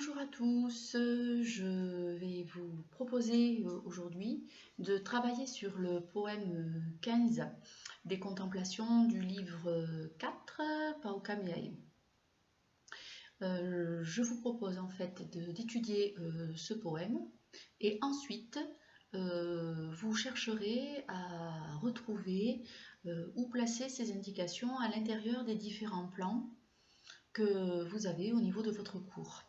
Bonjour à tous, je vais vous proposer aujourd'hui de travailler sur le poème 15 des contemplations du livre 4, Pauka Miae. Je vous propose en fait d'étudier ce poème et ensuite vous chercherez à retrouver ou placer ces indications à l'intérieur des différents plans que vous avez au niveau de votre cours.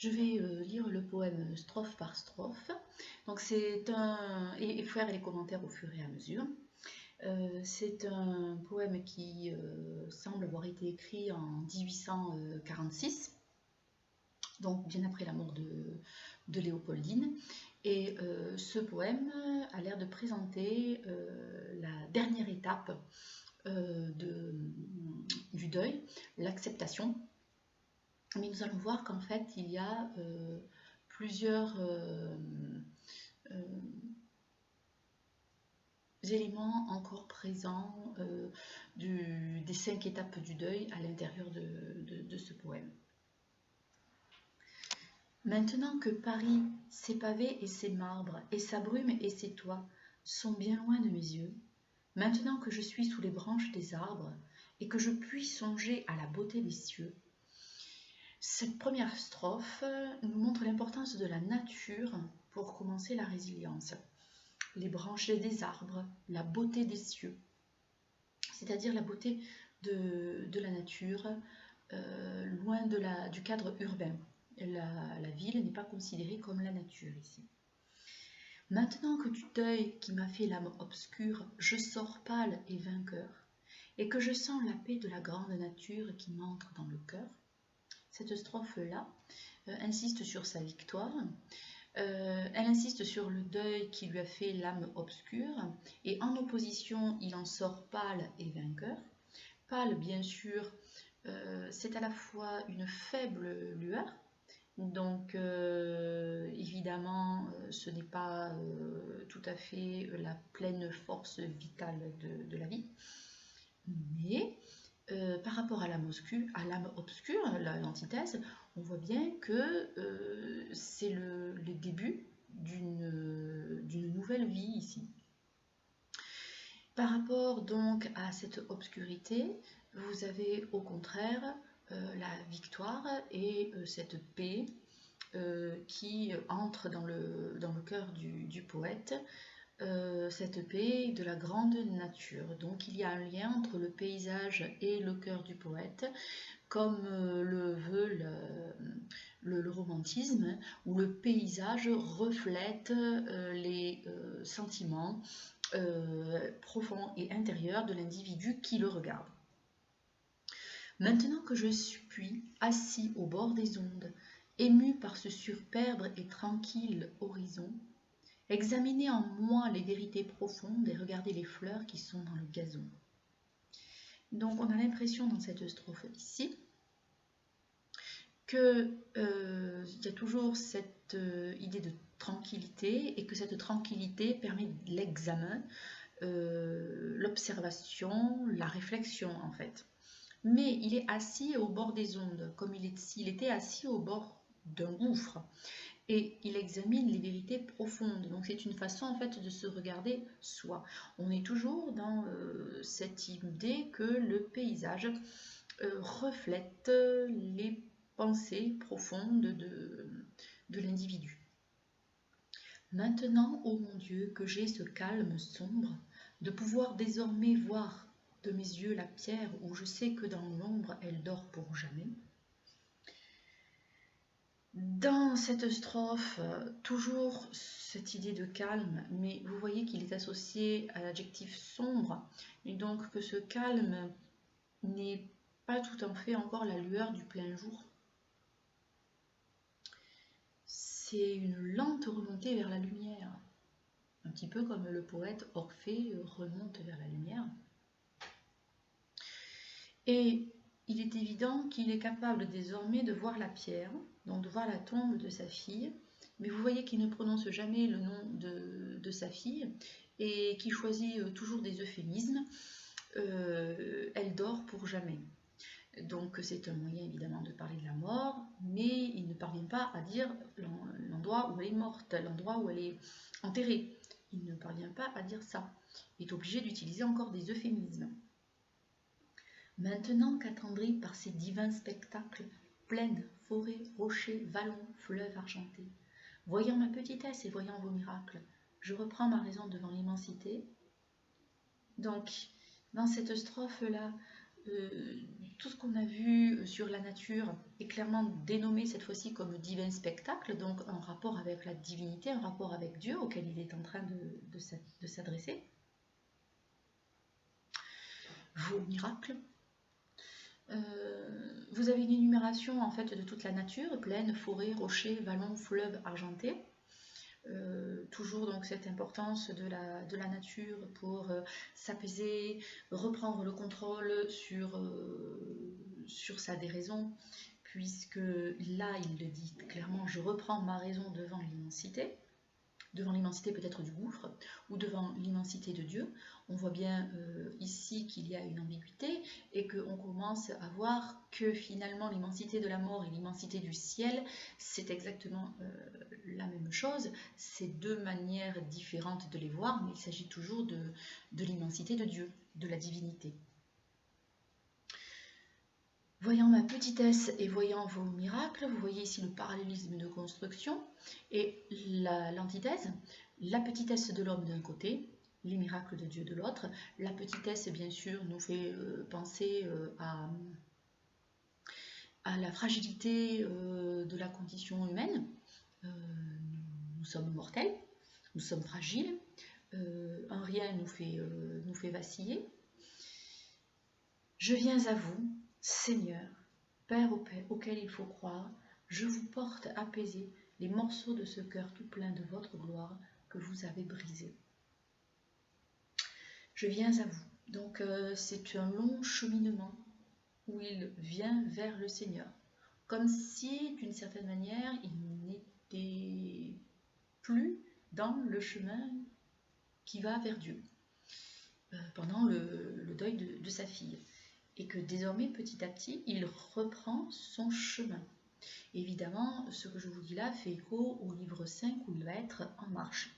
Je vais lire le poème strophe par strophe. Donc et faire les commentaires au fur et à mesure. C'est un poème qui semble avoir été écrit en 1846, donc bien après la mort de Léopoldine. Et ce poème a l'air de présenter la dernière étape du deuil, l'acceptation. Mais nous allons voir qu'en fait, il y a plusieurs éléments encore présents des 5 étapes du deuil à l'intérieur de ce poème. Maintenant que Paris, ses pavés et ses marbres, et sa brume et ses toits sont bien loin de mes yeux, maintenant que je suis sous les branches des arbres et que je puis songer à la beauté des cieux, cette première strophe nous montre l'importance de la nature pour commencer la résilience. Les branches des arbres, la beauté des cieux, c'est-à-dire la beauté de la nature, loin du cadre urbain. La ville n'est pas considérée comme la nature ici. Maintenant que du deuil qui m'a fait l'âme obscure, je sors pâle et vainqueur, et que je sens la paix de la grande nature qui m'entre dans le cœur. Cette strophe-là insiste sur sa victoire, elle insiste sur le deuil qui lui a fait l'âme obscure, et en opposition, il en sort pâle et vainqueur. Pâle, bien sûr, c'est à la fois une faible lueur, donc évidemment, ce n'est pas tout à fait la pleine force vitale de la vie, mais par rapport à l'âme obscure, l'antithèse, on voit bien que c'est le début d'une nouvelle vie ici. Par rapport donc à cette obscurité, vous avez au contraire la victoire et cette paix qui entre dans le cœur du poète, cette paix de la grande nature. Donc il y a un lien entre le paysage et le cœur du poète, comme le veut le romantisme, où le paysage reflète les sentiments profonds et intérieurs de l'individu qui le regarde. Maintenant que je suis assis au bord des ondes, ému par ce superbe et tranquille horizon, examinez en moi les vérités profondes et regardez les fleurs qui sont dans le gazon. Donc on a l'impression dans cette strophe ici qu'il y a toujours cette idée de tranquillité et que cette tranquillité permet l'examen, l'observation, la réflexion en fait. Mais il est assis au bord des ondes, comme s'il était assis au bord d'un gouffre. Et il examine les vérités profondes. Donc c'est une façon en fait de se regarder soi. On est toujours dans cette idée que le paysage reflète les pensées profondes de l'individu. Maintenant, ô mon Dieu, que j'ai ce calme sombre, de pouvoir désormais voir de mes yeux la pierre où je sais que dans l'ombre elle dort pour jamais. Dans cette strophe, toujours cette idée de calme, mais vous voyez qu'il est associé à l'adjectif sombre, et donc que ce calme n'est pas tout à fait encore la lueur du plein jour. C'est une lente remontée vers la lumière, un petit peu comme le poète Orphée remonte vers la lumière. Et il est évident qu'il est capable désormais de voir la pierre, donc de voir la tombe de sa fille, mais vous voyez qu'il ne prononce jamais le nom de sa fille et qu'il choisit toujours des euphémismes. Elle dort pour jamais. Donc c'est un moyen évidemment de parler de la mort, mais il ne parvient pas à dire l'endroit où elle est morte, l'endroit où elle est enterrée. Il ne parvient pas à dire ça. Il est obligé d'utiliser encore des euphémismes. Maintenant qu'attendri par ces divins spectacles, plaines, forêts, rochers, vallons, fleuves argentés, voyant ma petitesse et voyant vos miracles, je reprends ma raison devant l'immensité. Donc, dans cette strophe-là, tout ce qu'on a vu sur la nature est clairement dénommé cette fois-ci comme divin spectacle, donc en rapport avec la divinité, un rapport avec Dieu auquel il est en train de s'adresser. Vos miracles. Vous avez une énumération en fait de toute la nature, plaine, forêt, rochers, vallons, fleuves argentés. Toujours donc cette importance de la nature pour s'apaiser, reprendre le contrôle sur sa déraison, puisque là il le dit clairement, je reprends ma raison devant l'immensité peut-être du gouffre, ou devant l'immensité de Dieu. On voit bien ici qu'il y a une ambiguïté et qu'on commence à voir que finalement l'immensité de la mort et l'immensité du ciel, c'est exactement la même chose. C'est deux manières différentes de les voir, mais il s'agit toujours de l'immensité de Dieu, de la divinité. Voyant ma petitesse et voyant vos miracles, vous voyez ici le parallélisme de construction et l'antithèse, la petitesse de l'homme d'un côté, les miracles de Dieu de l'autre. La petitesse, bien sûr, nous fait penser à la fragilité de la condition humaine. Nous sommes mortels, nous sommes fragiles, un rien nous fait vaciller. Je viens à vous, Seigneur, Père auquel il faut croire, je vous porte apaiser les morceaux de ce cœur tout plein de votre gloire que vous avez brisé. Je viens à vous. Donc c'est un long cheminement où il vient vers le Seigneur, comme si d'une certaine manière il n'était plus dans le chemin qui va vers Dieu pendant le deuil de sa fille. Et que désormais, petit à petit, il reprend son chemin. Évidemment, ce que je vous dis là fait écho au livre 5 où il va être en marche.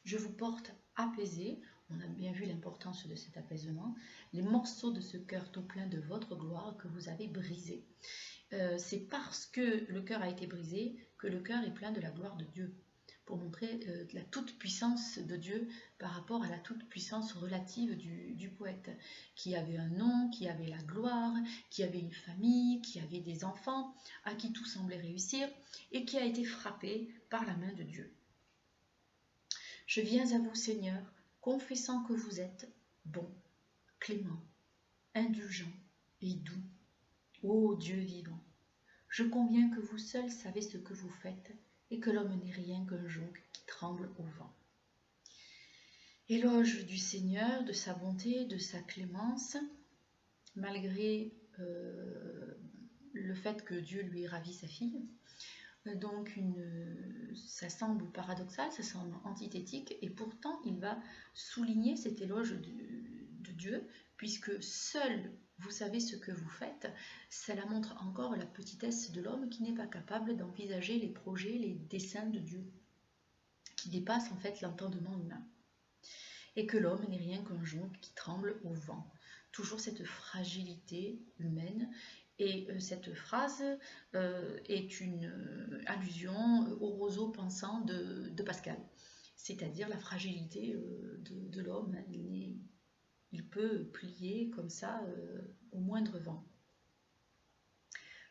Je vous porte apaisé, on a bien vu l'importance de cet apaisement, les morceaux de ce cœur tout plein de votre gloire que vous avez brisé. C'est parce que le cœur a été brisé que le cœur est plein de la gloire de Dieu, pour montrer la toute-puissance de Dieu par rapport à la toute-puissance relative du poète, qui avait un nom, qui avait la gloire, qui avait une famille, qui avait des enfants, à qui tout semblait réussir, et qui a été frappé par la main de Dieu. Je viens à vous, Seigneur, confessant que vous êtes bon, clément, indulgent et doux. Ô Dieu vivant, je conviens que vous seul savez ce que vous faites, et que l'homme n'est rien qu'un jonc qui tremble au vent. Éloge du Seigneur, de sa bonté, de sa clémence, malgré le fait que Dieu lui ait ravi sa fille. Donc ça semble paradoxal, ça semble antithétique, et pourtant il va souligner cet éloge de Dieu, puisque seul vous savez ce que vous faites. Cela montre encore la petitesse de l'homme qui n'est pas capable d'envisager les projets, les desseins de Dieu, qui dépassent en fait l'entendement humain. Et que l'homme n'est rien qu'un jonc qui tremble au vent. Toujours cette fragilité humaine. Et cette phrase est une allusion au roseau pensant de Pascal, c'est-à-dire la fragilité de l'homme. Il peut plier comme ça au moindre vent.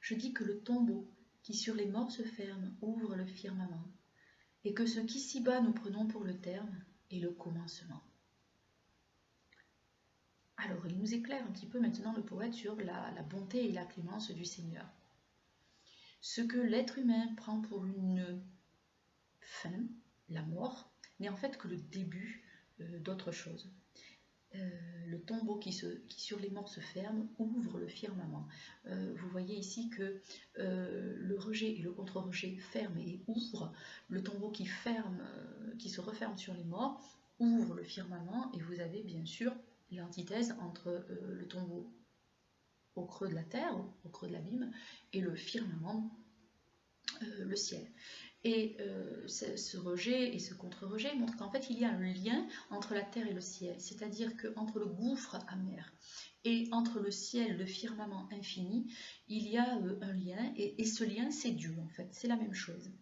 Je dis que le tombeau qui sur les morts se ferme ouvre le firmament, et que ce qu'ici-bas nous prenons pour le terme est le commencement. Alors, il nous éclaire un petit peu maintenant le poète sur la bonté et la clémence du Seigneur. Ce que l'être humain prend pour une fin, la mort, n'est en fait que le début d'autre chose. Le tombeau qui sur les morts se ferme ouvre le firmament. Vous voyez ici que le rejet et le contre-rejet ferment et ouvrent. Le tombeau qui se referme sur les morts ouvre le firmament, et vous avez bien sûr l'antithèse entre le tombeau creux de la terre, au creux de l'abîme, et le firmament, le ciel. Et ce rejet et ce contre-rejet montrent qu'en fait il y a un lien entre la terre et le ciel, c'est-à-dire qu'entre le gouffre amer et entre le ciel, le firmament infini, il y a un lien, et ce lien c'est Dieu en fait, c'est la même chose.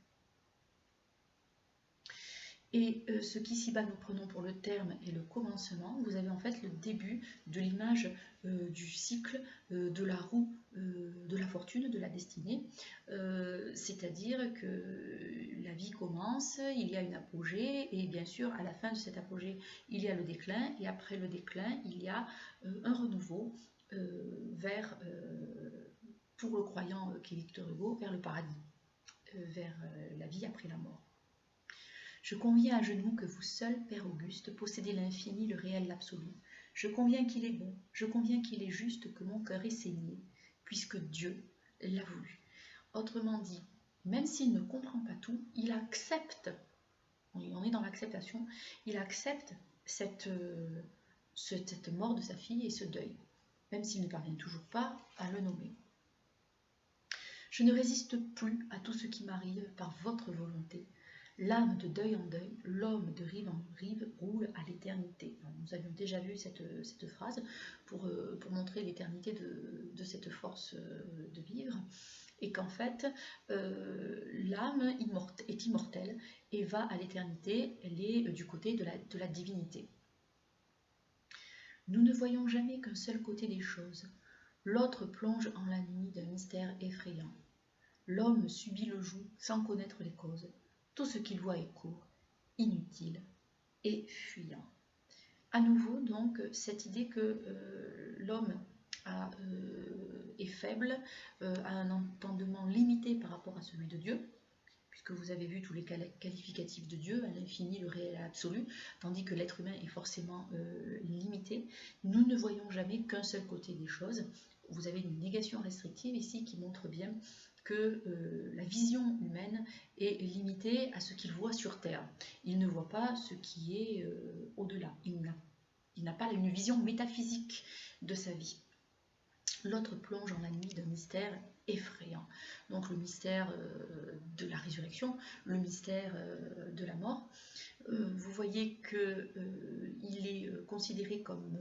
Et ce qu'ici-bas nous prenons pour le terme et le commencement, vous avez en fait le début de l'image du cycle de la roue de la fortune, de la destinée. C'est-à-dire que la vie commence, il y a une apogée, et bien sûr à la fin de cet apogée, il y a le déclin, et après le déclin, il y a un renouveau vers, pour le croyant qui est Victor Hugo, vers le paradis, vers la vie après la mort. Je conviens à genoux que vous seul, Père Auguste, possédez l'infini, le réel, l'absolu. Je conviens qu'il est bon, je conviens qu'il est juste que mon cœur ait saigné, puisque Dieu l'a voulu. Autrement dit, même s'il ne comprend pas tout, il accepte, on est dans l'acceptation, il accepte cette mort de sa fille et ce deuil, même s'il ne parvient toujours pas à le nommer. Je ne résiste plus à tout ce qui m'arrive par votre volonté. L'âme de deuil en deuil, l'homme de rive en rive roule à l'éternité. Nous avions déjà vu cette phrase pour montrer l'éternité de cette force de vivre, et qu'en fait l'âme est immortelle et va à l'éternité, elle est du côté de la divinité. Nous ne voyons jamais qu'un seul côté des choses, l'autre plonge en la nuit d'un mystère effrayant. L'homme subit le joug sans connaître les causes. Tout ce qu'il voit est court, inutile et fuyant. À nouveau, donc, cette idée que l'homme est faible, a un entendement limité par rapport à celui de Dieu, puisque vous avez vu tous les qualificatifs de Dieu, à l'infini, le réel, l'absolu, tandis que l'être humain est forcément limité. Nous ne voyons jamais qu'un seul côté des choses. Vous avez une négation restrictive ici qui montre bien que la vision humaine est limitée à ce qu'il voit sur Terre. Il ne voit pas ce qui est au-delà. Il n'a pas une vision métaphysique de sa vie. L'autre plonge en la nuit d'un mystère effrayant. Donc le mystère de la résurrection, le mystère de la mort. Vous voyez qu'il est considéré comme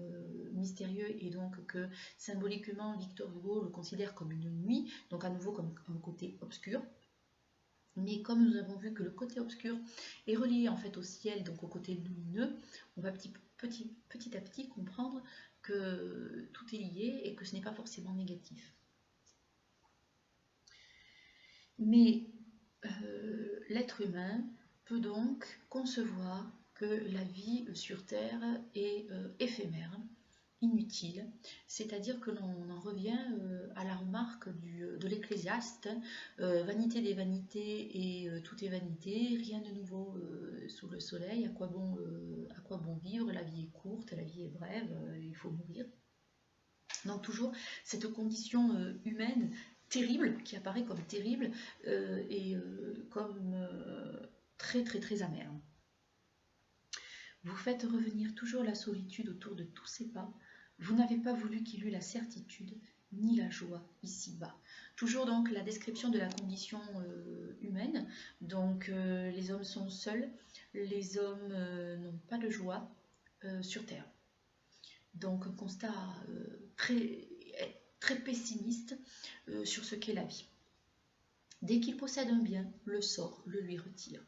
mystérieux, et donc que symboliquement Victor Hugo le considère comme une nuit, donc à nouveau comme un côté obscur. Mais comme nous avons vu que le côté obscur est relié en fait au ciel, donc au côté lumineux, on va petit à petit comprendre que tout est lié et que ce n'est pas forcément négatif. Mais l'être humain peut donc concevoir que la vie sur Terre est éphémère, inutile, c'est-à-dire que l'on en revient à la remarque de l'Ecclésiaste, vanité des vanités et tout est vanité, rien de nouveau sous le soleil, à quoi bon vivre, la vie est courte, la vie est brève, il faut mourir. Donc toujours cette condition humaine terrible, qui apparaît comme terrible et comme très amère. Vous faites revenir toujours la solitude autour de tous ces pas. Vous n'avez pas voulu qu'il eût la certitude ni la joie ici-bas. Toujours donc la description de la condition humaine. Donc les hommes sont seuls, les hommes n'ont pas de joie sur Terre. Donc un constat très pessimiste sur ce qu'est la vie. Dès qu'il possède un bien, le sort le lui retire.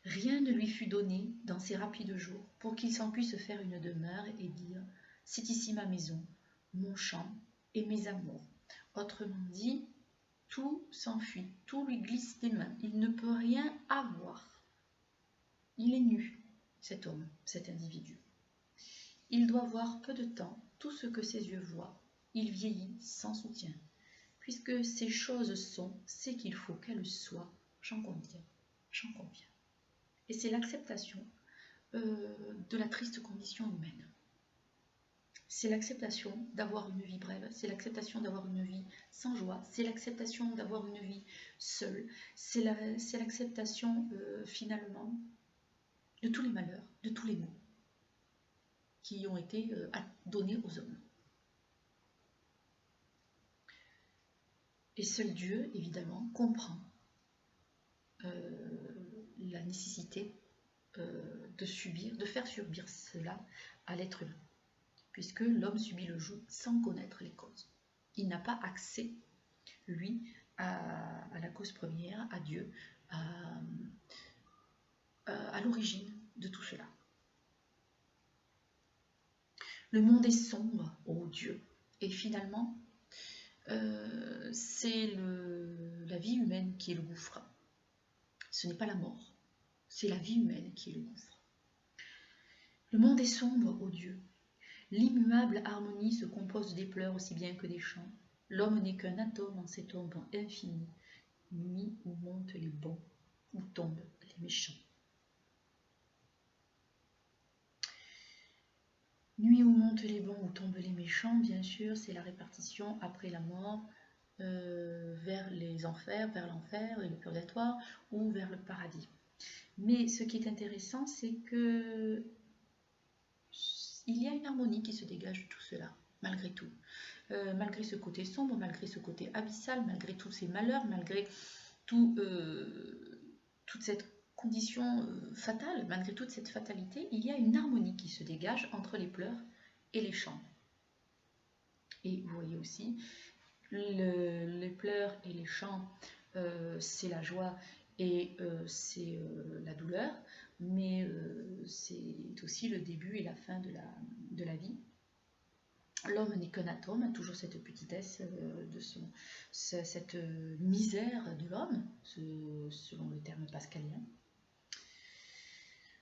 Rien ne lui fut donné dans ces rapides jours pour qu'il s'en puisse faire une demeure et dire « c'est ici ma maison, mon champ et mes amours ». Autrement dit, tout s'enfuit, tout lui glisse des mains, il ne peut rien avoir. Il est nu, cet homme, cet individu. Il doit voir peu de temps tout ce que ses yeux voient. Il vieillit sans soutien. Puisque ces choses sont, c'est qu'il faut qu'elles soient, j'en conviens. Et c'est l'acceptation de la triste condition humaine. C'est l'acceptation d'avoir une vie brève, c'est l'acceptation d'avoir une vie sans joie, c'est l'acceptation d'avoir une vie seule, c'est l'acceptation finalement de tous les malheurs, de tous les maux qui ont été donnés aux hommes. Et seul Dieu, évidemment, comprend la nécessité de faire subir cela à l'être humain, puisque l'homme subit le joug sans connaître les causes. Il n'a pas accès, lui, à la cause première, à Dieu, à l'origine de tout cela. Le monde est sombre, ô Dieu, et finalement, c'est la vie humaine qui est le gouffre. Ce n'est pas la mort, c'est la vie humaine qui est le gouffre. Le monde est sombre, ô Dieu. L'immuable harmonie se compose des pleurs aussi bien que des chants. L'homme n'est qu'un atome en cette ombre infinie, nuit où montent les bons, où tombent les méchants. Nuit où montent les bons, où tombent les méchants, bien sûr, c'est la répartition après la mort, vers les enfers, vers l'enfer et le purgatoire, ou vers le paradis. Mais ce qui est intéressant, c'est que il y a une harmonie qui se dégage de tout cela, malgré tout. Malgré ce côté sombre, malgré ce côté abyssal, malgré tous ces malheurs, malgré toute cette condition fatale, malgré toute cette fatalité, il y a une harmonie qui se dégage entre les pleurs et les chants. Et vous voyez aussi, les pleurs et les chants, c'est la joie et c'est la douleur, mais c'est aussi le début et la fin de la vie. L'homme n'est qu'un atome, toujours cette petitesse cette misère de l'homme, selon le terme pascalien.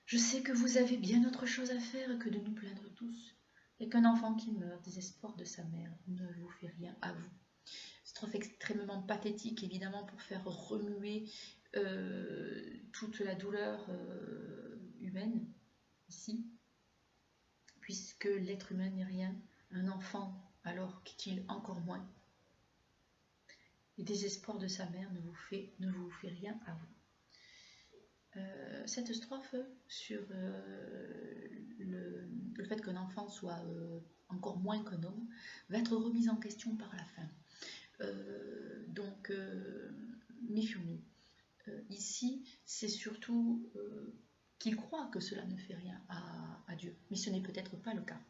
Je sais que vous avez bien autre chose à faire que de nous plaindre tous, et qu'un enfant qui meurt, désespoir de sa mère, ne vous fait rien à vous. Strophe extrêmement pathétique, évidemment, pour faire remuer toute la douleur humaine, ici, puisque l'être humain n'est rien, un enfant, alors qu'est-il encore moins? Le désespoir de sa mère ne vous fait rien à vous. Cette strophe sur le fait qu'un enfant soit encore moins qu'un homme va être remise en question par la fin. Donc, méfions-nous. Ici, c'est surtout qu'il croit que cela ne fait rien à Dieu, mais ce n'est peut-être pas le cas.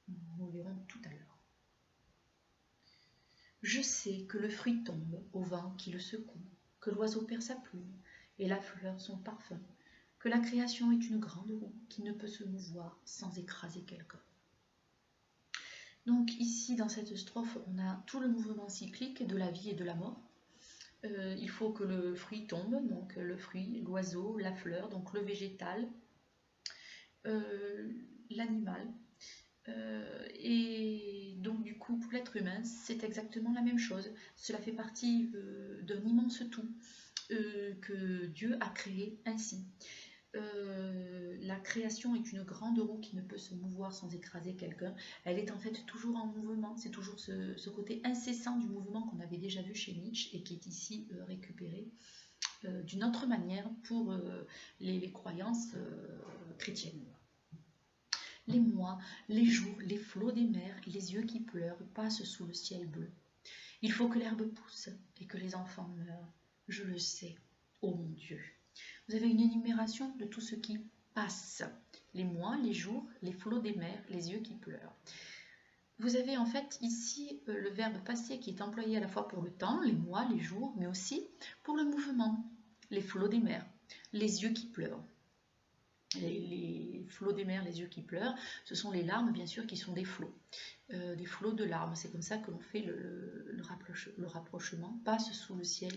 Nous le verrons tout à l'heure. Je sais que le fruit tombe au vent qui le secoue, que l'oiseau perd sa plume et la fleur son parfum, que la création est une grande roue qui ne peut se mouvoir sans écraser quelqu'un. Donc ici, dans cette strophe, on a tout le mouvement cyclique de la vie et de la mort. Il faut que le fruit tombe, donc le fruit, l'oiseau, la fleur, donc le végétal, l'animal. Et donc du coup, pour l'être humain, c'est exactement la même chose. Cela fait partie d'un immense tout que Dieu a créé ainsi. La création est une grande roue qui ne peut se mouvoir sans écraser quelqu'un. Elle est en fait toujours en mouvement. C'est toujours ce côté incessant du mouvement qu'on avait déjà vu chez Nietzsche et qui est ici récupéré d'une autre manière pour les croyances chrétiennes. Les mois, les jours, les flots des mers et les yeux qui pleurent passent sous le ciel bleu. Il faut que l'herbe pousse et que les enfants meurent. Je le sais, ô mon Dieu. Vous avez une énumération de tout ce qui passe. Les mois, les jours, les flots des mers, les yeux qui pleurent. Vous avez en fait ici le verbe passé qui est employé à la fois pour le temps, les mois, les jours, mais aussi pour le mouvement, les flots des mers, les yeux qui pleurent. Les flots des mers, les yeux qui pleurent, ce sont les larmes bien sûr qui sont des flots de larmes. C'est comme ça que l'on fait le rapprochement, passe sous le ciel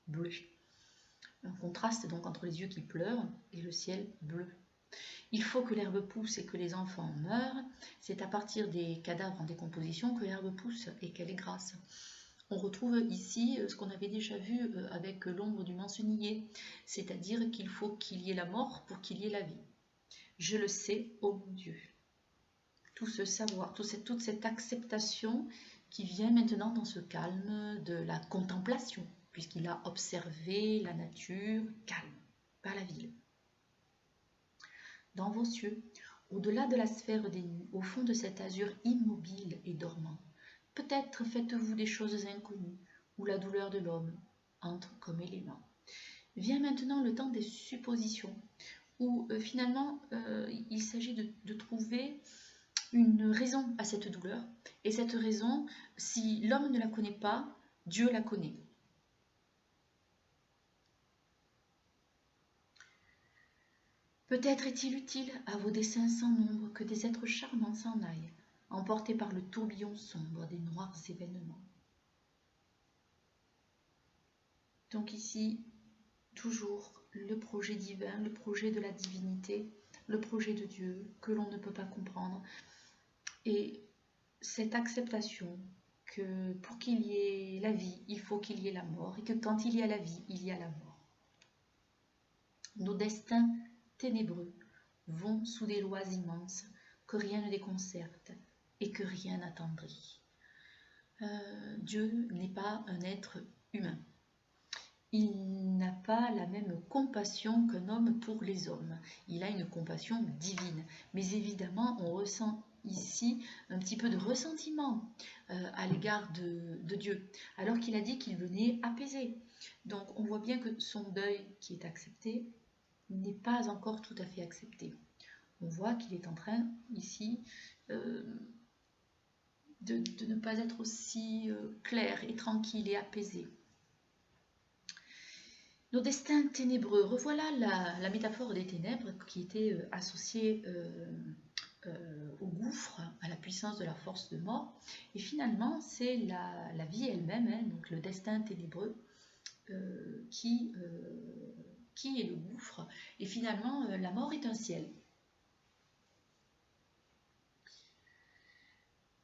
bleu. Un contraste donc entre les yeux qui pleurent et le ciel bleu. Il faut que l'herbe pousse et que les enfants meurent. C'est à partir des cadavres en décomposition que l'herbe pousse et qu'elle est grasse. On retrouve ici ce qu'on avait déjà vu avec l'ombre du mancenillier, c'est-à-dire qu'il faut qu'il y ait la mort pour qu'il y ait la vie. Je le sais, ô mon Dieu. Tout ce savoir, toute cette acceptation qui vient maintenant dans ce calme de la contemplation, puisqu'il a observé la nature calme, pas la ville. Dans vos cieux, au-delà de la sphère des nues, au fond de cet azur immobile et dormant, peut-être faites-vous des choses inconnues, où la douleur de l'homme entre comme élément. Vient maintenant le temps des suppositions, où finalement il s'agit de trouver une raison à cette douleur. Et cette raison, si l'homme ne la connaît pas, Dieu la connaît. Peut-être est-il utile à vos desseins sans nombre que des êtres charmants s'en aillent, emportés par le tourbillon sombre des noirs événements. Donc ici, toujours le projet divin, le projet de la divinité, le projet de Dieu que l'on ne peut pas comprendre. Et cette acceptation que pour qu'il y ait la vie, il faut qu'il y ait la mort, et que quand il y a la vie, il y a la mort. Nos destins ténébreux vont sous des lois immenses que rien ne déconcerte et que rien n'attendrit. Dieu n'est pas un être humain. Il n'a pas la même compassion qu'un homme pour les hommes. Il a une compassion divine. Mais évidemment, on ressent ici un petit peu de ressentiment à l'égard de Dieu, alors qu'il a dit qu'il venait apaiser. Donc on voit bien que son deuil qui est accepté n'est pas encore tout à fait accepté. On voit qu'il est en train ici de ne pas être aussi clair et tranquille et apaisé. Nos destins ténébreux, revoilà la métaphore des ténèbres qui était associée au gouffre, à la puissance de la force de mort. Et finalement, c'est la vie elle-même, hein, donc le destin ténébreux, qui est le gouffre. Et finalement, la mort est un ciel.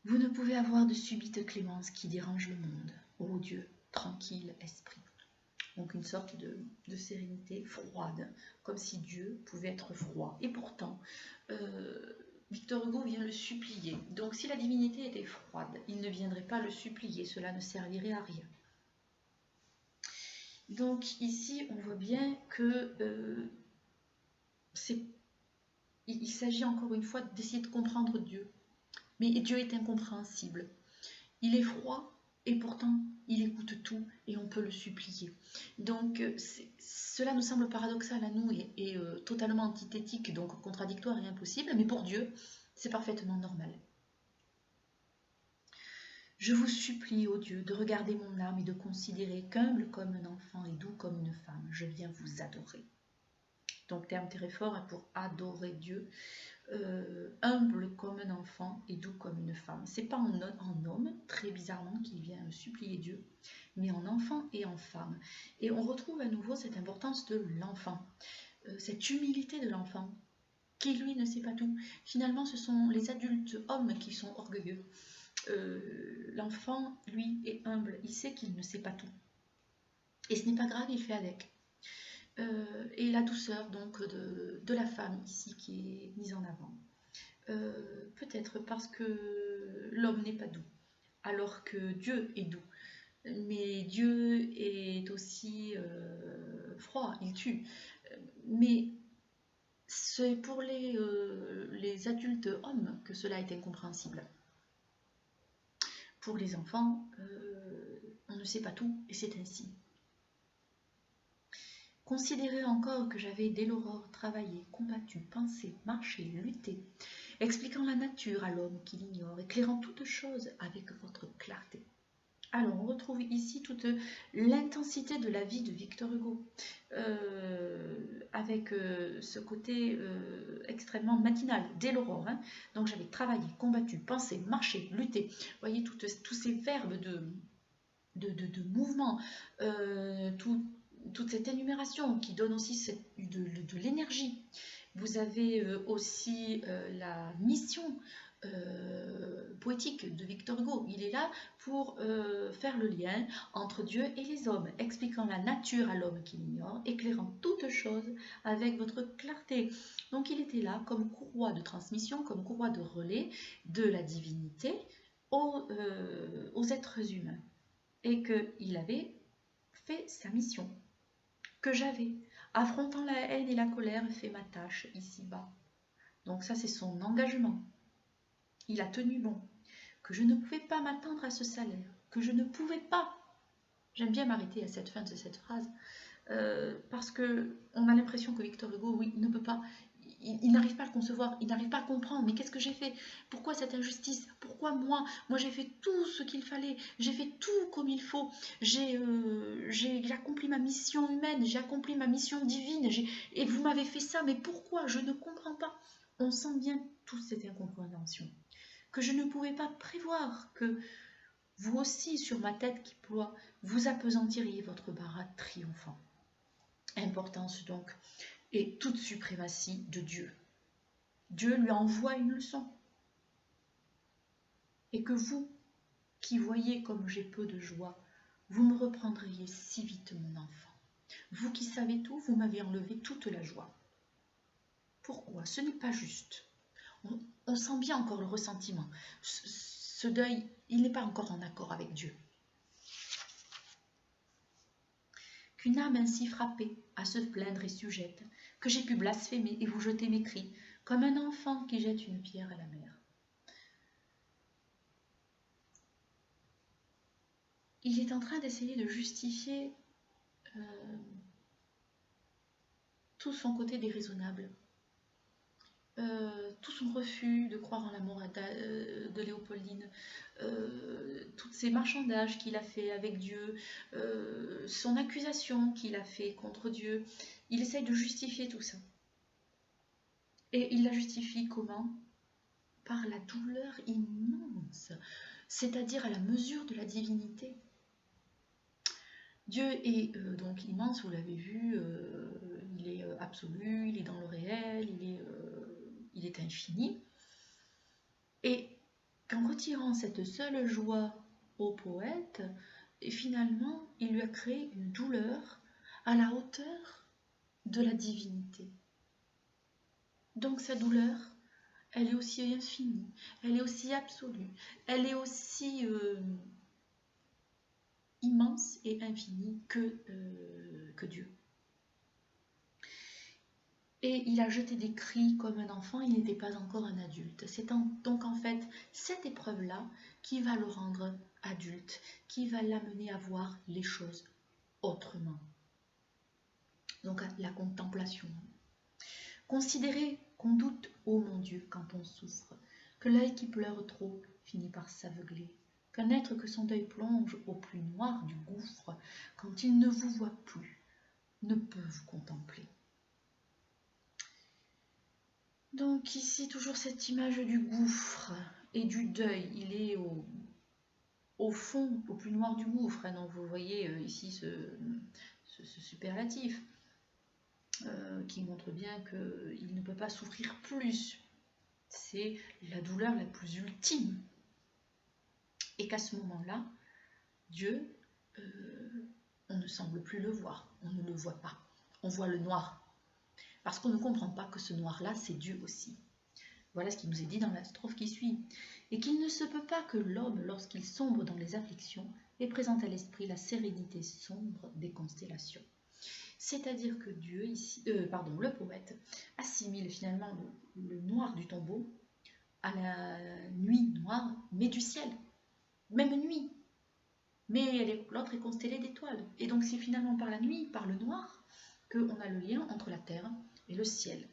Vous ne pouvez avoir de subite clémence qui dérange le monde, ô Dieu, tranquille esprit. Donc une sorte de sérénité froide, comme si Dieu pouvait être froid. Et pourtant, Victor Hugo vient le supplier. Donc si la divinité était froide, il ne viendrait pas le supplier, cela ne servirait à rien. Donc ici, on voit bien que il s'agit encore une fois d'essayer de comprendre Dieu. Mais Dieu est incompréhensible. Il est froid et pourtant il écoute tout et on peut le supplier. Donc cela nous semble paradoxal à nous et totalement antithétique, donc contradictoire et impossible, mais pour Dieu, c'est parfaitement normal. Je vous supplie, ô Dieu, de regarder mon âme et de considérer qu'humble comme un enfant et doux comme une femme, je viens vous adorer. Donc terme très fort pour adorer Dieu. Humble comme un enfant et doux comme une femme. C'est pas en homme, très bizarrement, qu'il vient supplier Dieu, mais en enfant et en femme. Et on retrouve à nouveau cette importance de l'enfant, cette humilité de l'enfant, qui lui ne sait pas tout. Finalement, ce sont les adultes hommes qui sont orgueilleux. L'enfant, lui, est humble, il sait qu'il ne sait pas tout. Et ce n'est pas grave, il fait avec. Et la douceur donc de la femme ici qui est mise en avant. Peut-être parce que l'homme n'est pas doux, alors que Dieu est doux. Mais Dieu est aussi froid, il tue. Mais c'est pour les adultes hommes que cela est incompréhensible. Pour les enfants, on ne sait pas tout et c'est ainsi. Considérez encore que j'avais dès l'aurore travaillé, combattu, pensé, marché, lutté, expliquant la nature à l'homme qui l'ignore, éclairant toutes choses avec votre clarté. Alors, on retrouve ici toute l'intensité de la vie de Victor Hugo, avec ce côté extrêmement matinal, dès l'aurore. Hein. Donc, j'avais travaillé, combattu, pensé, marché, lutté. Vous voyez, tous ces verbes de mouvement, toute cette énumération qui donne aussi de l'énergie. Vous avez aussi la mission poétique de Victor Hugo. Il est là pour faire le lien entre Dieu et les hommes, expliquant la nature à l'homme qui l'ignore, éclairant toutes choses avec votre clarté. Donc il était là comme courroie de transmission, comme courroie de relais de la divinité aux êtres humains. Et qu'il avait fait sa mission. Que j'avais, affrontant la haine et la colère, fait ma tâche ici-bas. Donc ça, c'est son engagement. Il a tenu bon. Que je ne pouvais pas m'attendre à ce salaire. Que je ne pouvais pas. J'aime bien m'arrêter à cette fin de cette phrase, parce qu'on a l'impression que Victor Hugo, oui, ne peut pas, il n'arrive pas à le concevoir, il n'arrive pas à comprendre, mais qu'est-ce que j'ai fait? Pourquoi cette injustice? Pourquoi moi? Moi j'ai fait tout ce qu'il fallait, j'ai fait tout comme il faut, j'ai accompli ma mission humaine, j'ai accompli ma mission divine, et vous m'avez fait ça, mais pourquoi? Je ne comprends pas. On sent bien toute cette incompréhension, que je ne pouvais pas prévoir que vous aussi, sur ma tête qui ploie, vous appesantiriez votre bras triomphant. Importance donc et toute suprématie de Dieu. Dieu lui envoie une leçon. Et que vous, qui voyez comme j'ai peu de joie, vous me reprendriez si vite, mon enfant. Vous qui savez tout, vous m'avez enlevé toute la joie. Pourquoi? Ce n'est pas juste. On sent bien encore le ressentiment. Ce deuil, il n'est pas encore en accord avec Dieu. Qu'une âme ainsi frappée à se plaindre et sujette, que j'ai pu blasphémer et vous jeter mes cris, comme un enfant qui jette une pierre à la mer. Il est en train d'essayer de justifier tout son côté déraisonnable, tout son refus de croire en l'amour de Léopoldine, tous ces marchandages qu'il a fait avec Dieu, son accusation qu'il a fait contre Dieu. Il essaye de justifier tout ça. Et il la justifie comment? Par la douleur immense, c'est-à-dire à la mesure de la divinité. Dieu est donc immense, vous l'avez vu, il est absolu, il est dans le réel, il est infini. Et qu'en retirant cette seule joie au poète, et finalement, il lui a créé une douleur à la hauteur de la divinité. Donc sa douleur, elle est aussi infinie, elle est aussi absolue, elle est aussi immense et infinie que Dieu. Et il a jeté des cris comme un enfant, il n'était pas encore un adulte. C'est donc en fait cette épreuve-là qui va le rendre adulte, qui va l'amener à voir les choses autrement. Donc la contemplation. Considérez qu'on doute, ô mon Dieu, quand on souffre, que l'œil qui pleure trop finit par s'aveugler, qu'un être que son deuil plonge au plus noir du gouffre, quand il ne vous voit plus, ne peut vous contempler. Donc ici, toujours cette image du gouffre et du deuil. Il est au fond, au plus noir du gouffre. Hein. Donc vous voyez ici ce superlatif qui montre bien qu'il ne peut pas souffrir plus. C'est la douleur la plus ultime. Et qu'à ce moment-là, Dieu, on ne semble plus le voir. On ne le voit pas. On voit le noir. Parce qu'on ne comprend pas que ce noir-là, c'est Dieu aussi. Voilà ce qui nous est dit dans la strophe qui suit. Et qu'il ne se peut pas que l'homme, lorsqu'il sombre dans les afflictions, ait présente à l'esprit la sérénité sombre des constellations. C'est-à-dire que Dieu, ici, le poète, assimile finalement le noir du tombeau à la nuit noire, mais du ciel. Même nuit. Mais l'autre est constellée d'étoiles. Et donc c'est finalement par la nuit, par le noir, qu'on a le lien entre la terre et le ciel.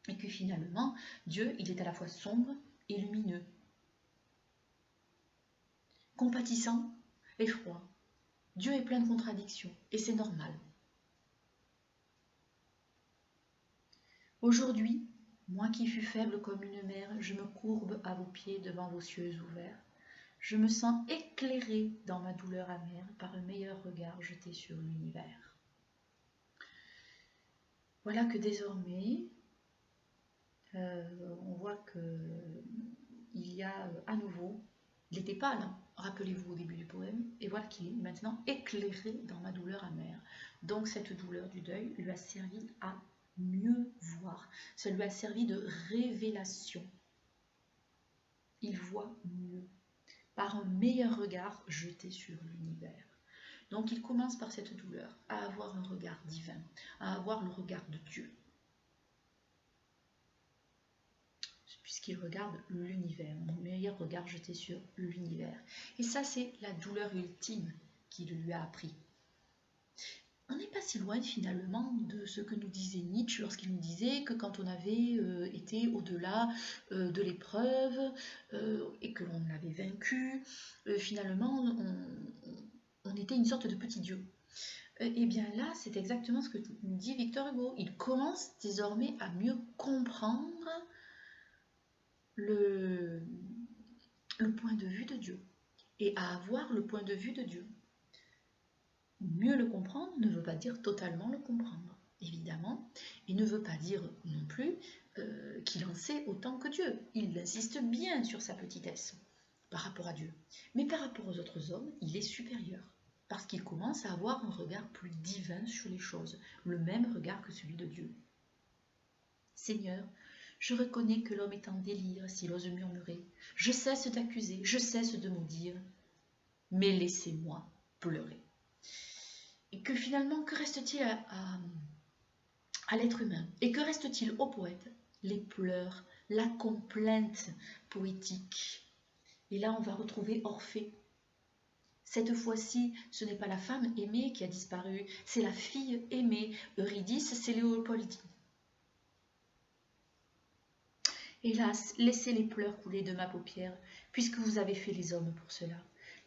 Et que finalement, Dieu, il est à la fois sombre et lumineux, compatissant et froid. Dieu est plein de contradictions, et c'est normal. Aujourd'hui, moi qui fus faible comme une mer, je me courbe à vos pieds devant vos cieux ouverts. Je me sens éclairé dans ma douleur amère par un meilleur regard jeté sur l'univers. Voilà que désormais, on voit qu'il y a à nouveau, il n'était pas là, rappelez-vous au début du poème, et voilà qu'il est maintenant éclairé dans ma douleur amère. Donc cette douleur du deuil lui a servi à mieux voir, ça lui a servi de révélation. Il voit mieux, par un meilleur regard jeté sur l'univers. Donc il commence par cette douleur, à avoir un regard divin, à avoir le regard de Dieu. Puisqu'il regarde l'univers, un meilleur regard jeté sur l'univers. Et ça, c'est la douleur ultime qu'il lui a appris. On n'est pas si loin finalement de ce que nous disait Nietzsche lorsqu'il nous disait que quand on avait été au-delà de l'épreuve et que l'on l'avait vaincu, finalement on était une sorte de petit dieu. Et bien là, c'est exactement ce que nous dit Victor Hugo. Il commence désormais à mieux comprendre le point de vue de Dieu et à avoir le point de vue de Dieu. Mieux le comprendre ne veut pas dire totalement le comprendre, évidemment, et ne veut pas dire non plus qu'il en sait autant que Dieu. Il insiste bien sur sa petitesse par rapport à Dieu. Mais par rapport aux autres hommes, il est supérieur, parce qu'il commence à avoir un regard plus divin sur les choses, le même regard que celui de Dieu. Seigneur, je reconnais que l'homme est en délire s'il ose murmurer. Je cesse d'accuser, je cesse de maudire, mais laissez-moi pleurer. Et que finalement, que reste-t-il à l'être humain? Et que reste-t-il au poète? Les pleurs, la complainte poétique. Et là, on va retrouver Orphée. Cette fois-ci, ce n'est pas la femme aimée qui a disparu, c'est la fille aimée. Eurydice, c'est Léopoldine. Hélas, laissez les pleurs couler de ma paupière, puisque vous avez fait les hommes pour cela.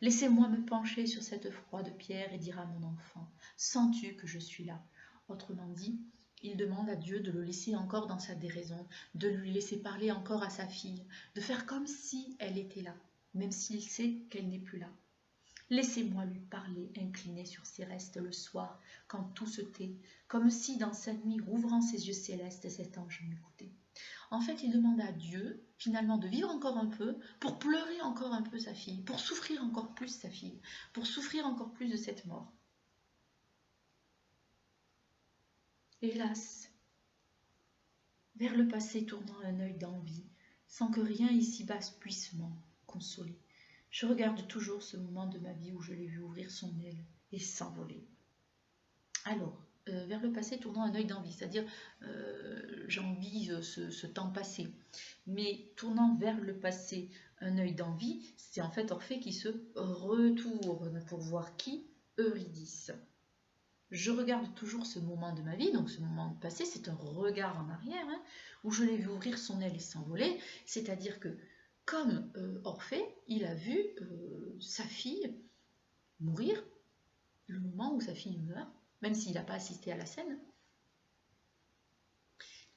Laissez-moi me pencher sur cette froide pierre et dire à mon enfant, sens-tu que je suis là? Autrement dit, il demande à Dieu de le laisser encore dans sa déraison, de lui laisser parler encore à sa fille, de faire comme si elle était là, même s'il sait qu'elle n'est plus là. Laissez-moi lui parler, incliné sur ses restes le soir, quand tout se tait, comme si dans sa nuit, rouvrant ses yeux célestes, cet ange m'écoutait. En fait, il demande à Dieu, finalement, de vivre encore un peu, pour pleurer encore un peu sa fille, pour souffrir encore plus sa fille, pour souffrir encore plus de cette mort. Hélas, vers le passé tournant un œil d'envie, sans que rien ici-bas puisse m'en consoler, je regarde toujours ce moment de ma vie où je l'ai vu ouvrir son aile et s'envoler. Alors, vers le passé tournant un œil d'envie, c'est-à-dire j'envie ce temps passé. Mais tournant vers le passé un œil d'envie, c'est en fait Orphée qui se retourne pour voir qui? Eurydice. Je regarde toujours ce moment de ma vie, donc ce moment passé, c'est un regard en arrière, hein, où je l'ai vu ouvrir son aile et s'envoler, c'est-à-dire que comme Orphée, il a vu sa fille mourir, le moment où sa fille meurt, même s'il n'a pas assisté à la scène.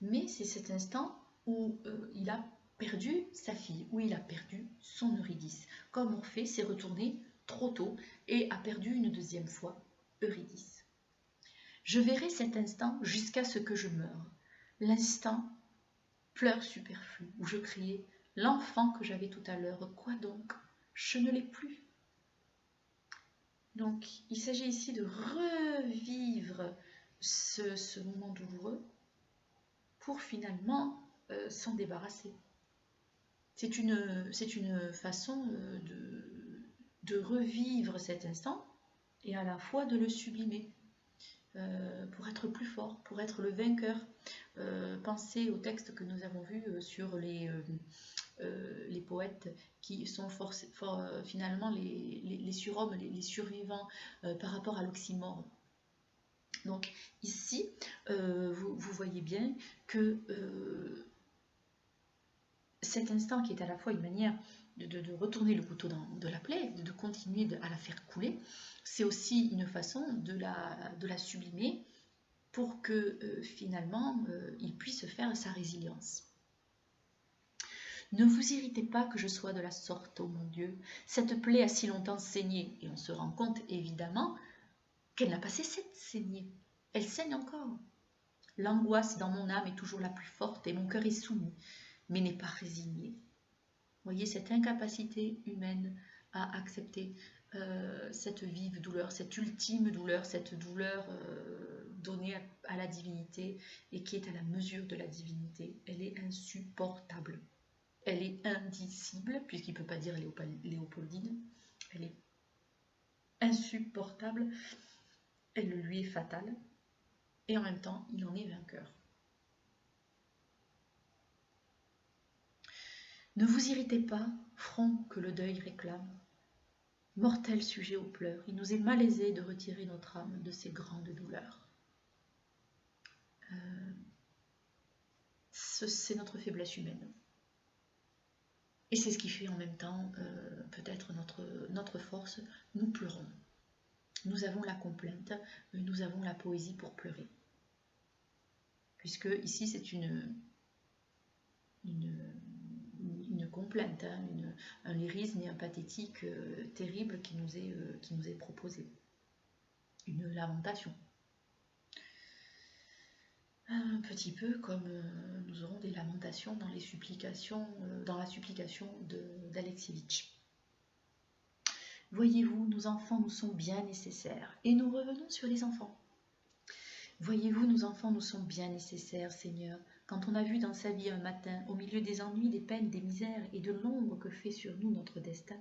Mais c'est cet instant où il a perdu sa fille, où il a perdu son Eurydice. Comme Orphée s'est retourné trop tôt et a perdu une deuxième fois Eurydice. Je verrai cet instant jusqu'à ce que je meure. L'instant, pleurs superflu, où je criais « L'enfant que j'avais tout à l'heure, quoi donc? Je ne l'ai plus !» Donc, il s'agit ici de revivre ce moment douloureux pour finalement s'en débarrasser. C'est une façon de revivre cet instant et à la fois de le sublimer pour être plus fort, pour être le vainqueur. Pensez au texte que nous avons vu sur les poètes qui sont finalement les surhommes, les survivants par rapport à l'oxymore. Donc ici, vous voyez bien que cet instant qui est à la fois une manière de retourner le couteau de la plaie, de continuer à la faire couler, c'est aussi une façon de la sublimer pour que finalement il puisse faire sa résilience. Ne vous irritez pas que je sois de la sorte, ô mon Dieu. Cette plaie a si longtemps saigné, et on se rend compte évidemment qu'elle n'a pas cessé de saigner. Elle saigne encore. L'angoisse dans mon âme est toujours la plus forte et mon cœur est soumis, mais n'est pas résigné. Voyez cette incapacité humaine à accepter cette vive douleur, cette ultime douleur, cette douleur donnée à la divinité et qui est à la mesure de la divinité. Elle est insupportable. Elle est indicible, puisqu'il ne peut pas dire Léopoldine. Elle est insupportable. Elle lui est fatale. Et en même temps, il en est vainqueur. Ne vous irritez pas, front que le deuil réclame. Mortel sujet aux pleurs, il nous est malaisé de retirer notre âme de ces grandes douleurs. C'est notre faiblesse humaine. Et c'est ce qui fait en même temps peut-être notre force. Nous pleurons. Nous avons la complainte, nous avons la poésie pour pleurer. Puisque ici c'est une complainte, hein, un lyrisme et un pathétique terrible qui nous est proposé. Une lamentation. Un petit peu comme nous aurons des lamentations dans les supplications, dans la supplication d'Alexievitch. Voyez-vous, nos enfants nous sont bien nécessaires. Et nous revenons sur les enfants. Voyez-vous, nos enfants nous sont bien nécessaires, Seigneur. Quand on a vu dans sa vie un matin, au milieu des ennuis, des peines, des misères et de l'ombre que fait sur nous notre destin,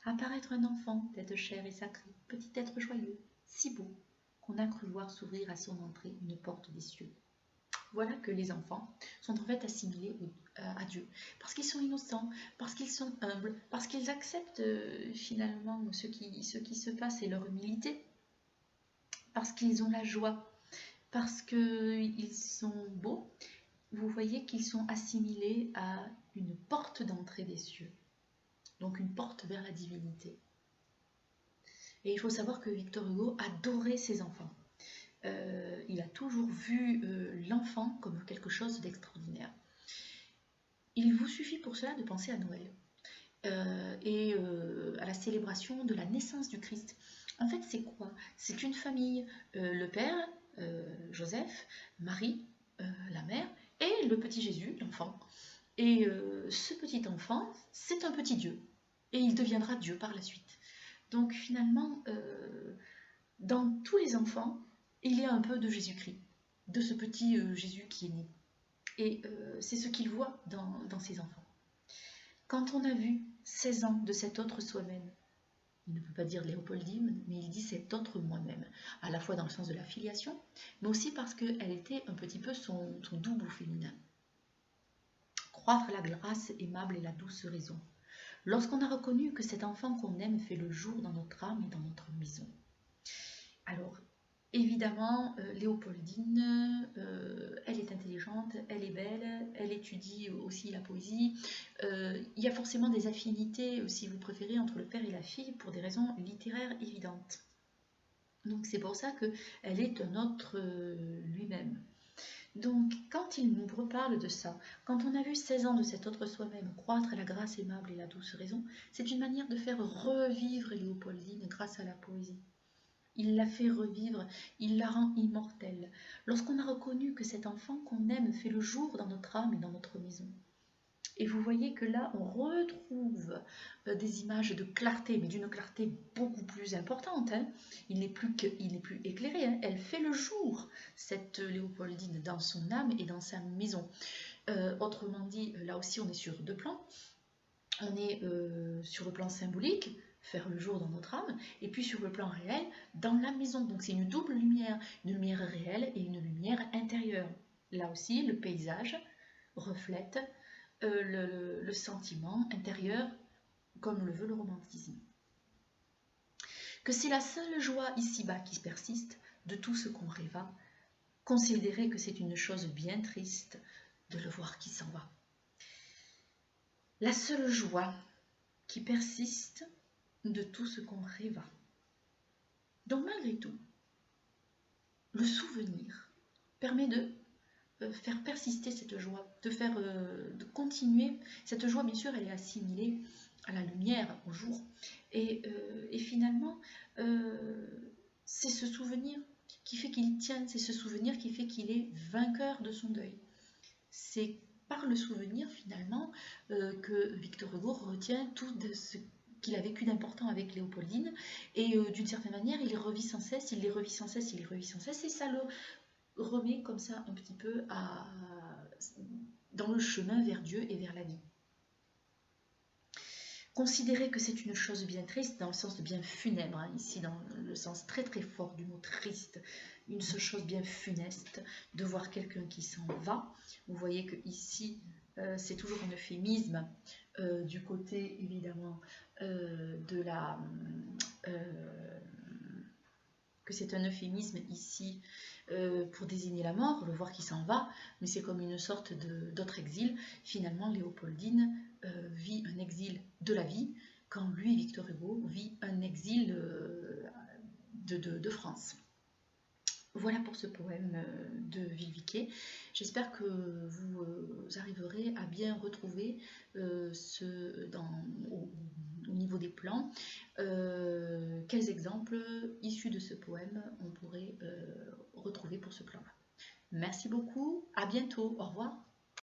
apparaître un enfant, tête chère et sacrée, petit être joyeux, si beau, qu'on a cru voir s'ouvrir à son entrée une porte des cieux. Voilà que les enfants sont en fait assimilés à Dieu, parce qu'ils sont innocents, parce qu'ils sont humbles, parce qu'ils acceptent finalement ce qui se passe et leur humilité, parce qu'ils ont la joie, parce qu'ils sont beaux. Vous voyez qu'ils sont assimilés à une porte d'entrée des cieux, donc une porte vers la divinité. Et il faut savoir que Victor Hugo adorait ses enfants. Il a toujours vu l'enfant comme quelque chose d'extraordinaire. Il vous suffit pour cela de penser à Noël et à la célébration de la naissance du Christ. En fait, c'est quoi? C'est une famille, le père, Joseph, Marie, la mère, et le petit Jésus, l'enfant. Et ce petit enfant, c'est un petit Dieu. Et il deviendra Dieu par la suite. Donc finalement, dans tous les enfants, il y a un peu de Jésus-Christ, de ce petit Jésus qui est né. Et c'est ce qu'il voit dans ses enfants. Quand on a vu 16 ans de cet autre soi-même, il ne peut pas dire Léopoldine, mais il dit cet autre moi-même, à la fois dans le sens de la filiation, mais aussi parce qu'elle était un petit peu son double féminin. Croître la grâce aimable et la douce raison. Lorsqu'on a reconnu que cet enfant qu'on aime fait le jour dans notre âme et dans notre maison. Alors, évidemment, Léopoldine, elle est intelligente, elle est belle, elle étudie aussi la poésie. Il y a forcément des affinités, si vous préférez, entre le père et la fille pour des raisons littéraires évidentes. Donc c'est pour ça qu'elle est un autre lui-même. Donc quand il nous reparle de ça, quand on a vu 16 ans de cet autre soi-même croître à la grâce aimable et la douce raison, c'est une manière de faire revivre Léopoldine grâce à la poésie. Il la fait revivre, il la rend immortelle. Lorsqu'on a reconnu que cet enfant qu'on aime fait le jour dans notre âme et dans notre maison. Et vous voyez que là, on retrouve des images de clarté, mais d'une clarté beaucoup plus importante. Hein. Il n'est plus éclairé. Hein. Elle fait le jour, cette Léopoldine, dans son âme et dans sa maison. Autrement dit, là aussi, on est sur deux plans. On est sur le plan symbolique, faire le jour dans notre âme, et puis sur le plan réel, dans la maison. Donc c'est une double lumière, une lumière réelle et une lumière intérieure. Là aussi, le paysage reflète le sentiment intérieur, comme le veut le romantisme. Que c'est la seule joie ici-bas qui persiste de tout ce qu'on rêva, considérer que c'est une chose bien triste de le voir qui s'en va. La seule joie qui persiste de tout ce qu'on rêva. Donc malgré tout, le souvenir permet de faire persister cette joie, de continuer. Cette joie, bien sûr, elle est assimilée à la lumière, au jour. Et finalement, c'est ce souvenir qui fait qu'il tient, c'est ce souvenir qui fait qu'il est vainqueur de son deuil. C'est par le souvenir, finalement, que Victor Hugo retient tout de ce qu'il a vécu d'important avec Léopoldine, et d'une certaine manière, il les revit sans cesse, il les revit sans cesse, il les revit sans cesse, et ça le remet comme ça un petit peu dans le chemin vers Dieu et vers la vie. Considérer que c'est une chose bien triste, dans le sens de bien funèbre, hein, ici dans le sens très très fort du mot triste, une chose bien funeste, de voir quelqu'un qui s'en va. Vous voyez que ici, c'est toujours un euphémisme, du côté évidemment de la... que c'est un euphémisme ici pour désigner la mort, le voir qui s'en va, mais c'est comme une sorte d'autre exil. Finalement, Léopoldine vit un exil de la vie, quand lui, Victor Hugo, vit un exil de France. Voilà pour ce poème de Viviquet. J'espère que vous arriverez à bien retrouver au niveau des plans quels exemples issus de ce poème on pourrait retrouver pour ce plan-là. Merci beaucoup, à bientôt, au revoir.